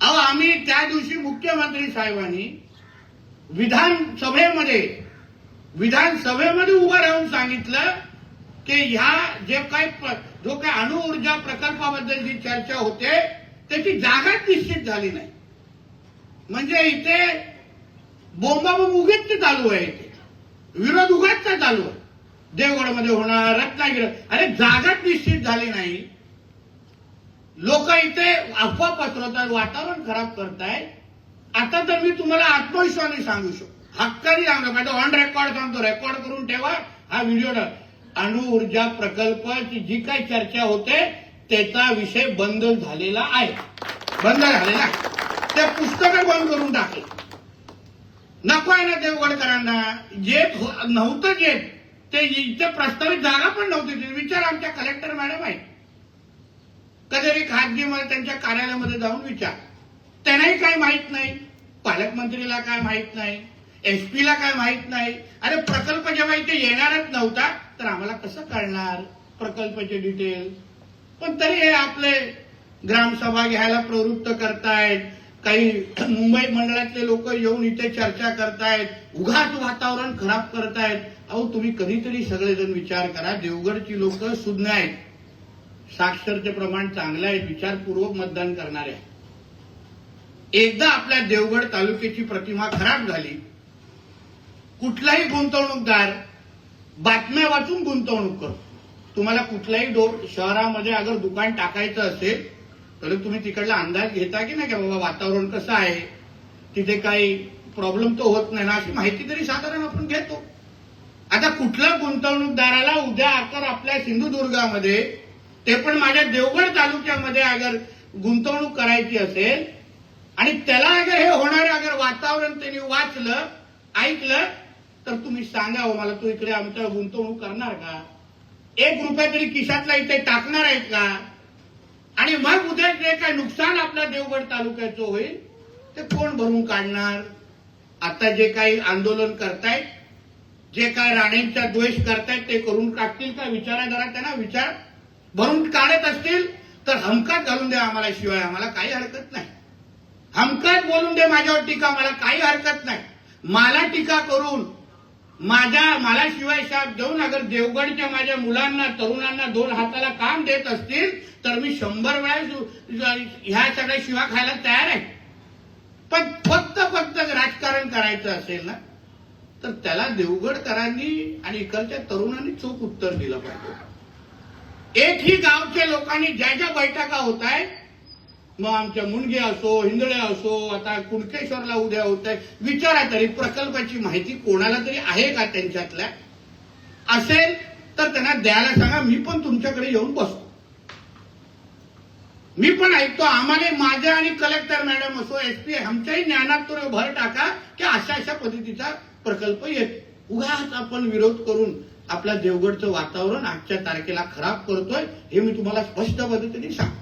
अहो आम्ही त्या दिवशी मुख्यमंत्री साहेबांनी विधानसभेमध्ये उभं राहून सांगितलं की ह्या जो काय अणुऊर्जा प्रकल्पाबद्दल जी चर्चा होते त्याची जागाच निश्चित झाली नाही. म्हणजे इथे बोंबाबोंब उगीच चालू आहे, इथे विरोध उगाचचा चालू आहे. देवगडमध्ये होणार, रत्नागिरी, अरे जागाच निश्चित झाली नाही. लोक इथे अफवा पसरवतात, वातावरण खराब करतायत. आता तर मी तुम्हाला आत्मविश्वासाने सांगू शकतो, हक्काने सांगतो, माझं ऑन रेकॉर्ड सांगतो, रेकॉर्ड करून ठेवा हा व्हिडिओ. अणुऊर्जा प्रकल्पाची जी काही चर्चा होते त्याचा विषय बंद झालेला आहे, ते पुस्तकं बंद करून टाकले. नको आहे ना देवगडकरांना, जे नव्हतं जे ते इथे प्रस्तावित जागा पण नव्हती. विचार आमच्या कलेक्टर मॅडम आहे, कधी खाजगीमध्ये त्यांच्या कार्यालयामध्ये जाऊन विचार. त्यांनाही काय माहित नाही, पालकमंत्रीला काय माहित नाही, एसपी ला काय माहित नाही. अरे प्रकल्प जेव्हा इथे येणारच नव्हता तर आम्हाला कसं कळणार प्रकल्पाचे डिटेल्स. पण तरी हे आपले ग्रामसभा घ्यायला प्रवृत्त करतायत, काही मुंबई मंडळातले लोक येऊन इथे चर्चा करतायत, उगाच वातावरण खराब करतायत. अहो तुम्ही कधीतरी सगळेजण विचार करा, देवगडची लोक सुज्ञ आहेत, साक्षरते प्रमाण चांगलं आहे, विचारपूर्वक मतदान करणारे. एकदा आपल्या देवगड तालुक्याची प्रतिमा खराब झाली, कुठलाही गुंतवणूकदार बातम्या वाचून गुंतवणूक करतो. तुम्हाला कुठल्याही शहरामध्ये अगर दुकान टाकायचं असेल तर तुम्ही तिकडला अंदाज घेता की नाही का बाबा वातावरण कसं आहे, तिथे काही प्रॉब्लेम तर होत नाही ना, अशी माहिती तरी साधारण आपण घेतो. आता कुठल्या गुंतवणूकदाराला उद्या अगर आपल्या सिंधुदुर्गामध्ये, ते पण माझ्या देवगड तालुक्यामध्ये अगर गुंतवणूक करायची असेल आणि त्याला अगर हे होणारे अगर वातावरण त्यांनी वाचलं, ऐकलं, तर तुम्ही सांगा हो मला, तू इकडे आमच्या गुंतवणूक करणार का? 1 रुपया तरी खिशातला इथे टाकणार आहेत का? आणि मग उद्या जे काय नुकसान आपल्या देवगड तालुक्याचं होईल ते कोण भरून काढणार? आता जे काही आंदोलन करतायत, जे काय राणेंचा द्वेष करतायत ते करून काढतील का? विचारा जरा त्यांना, विचार. भरून काढत असतील तर हमखास घालून द्या आम्हाला, शिवाय आम्हाला काही हरकत नाही. हमखास बोलून दे माझ्यावर टीका, मला काही हरकत नाही. मला टीका करून मला शिवाय साहेब देऊन अगर देवगडच्या माझ्या मुलांना, तरुणांना 2 हाताला काम देत असतील तर मी 100 वेळा ह्या सगळ्या शिवा खायला तयार आहे. पण फक्त राजकारण करायचं असेल ना तर त्याला देवगडकरांनी आणि इकडच्या तरुणांनी चोख उत्तर दिलं पाहिजे. एकही गावच्या लोकांनी ज्या ज्या बैठका होत आहेत, मग आमच्या मुंडगे असो, हिंदळे असो, आता कुणकेश्वरला उद्या होत आहे, विचारा तरी प्रकल्पाची माहिती कोणाला तरी आहे का त्यांच्यातल्या? असेल तर त्यांना द्यायला सांगा, मी पण तुमच्याकडे येऊन बसतो, मी पण ऐकतो. आम्हाला माझ्या आणि कलेक्टर मॅडम असो, एसपी, आमच्याही ज्ञानात तो भर टाका की अशा पद्धतीचा प्रकल्प येतो. उगाच आपण विरोध करून आपल्या देवगडचं वातावरण आजच्या तारखेला खराब करतोय, हे मी तुम्हाला स्पष्ट पद्धतीने सांगतो.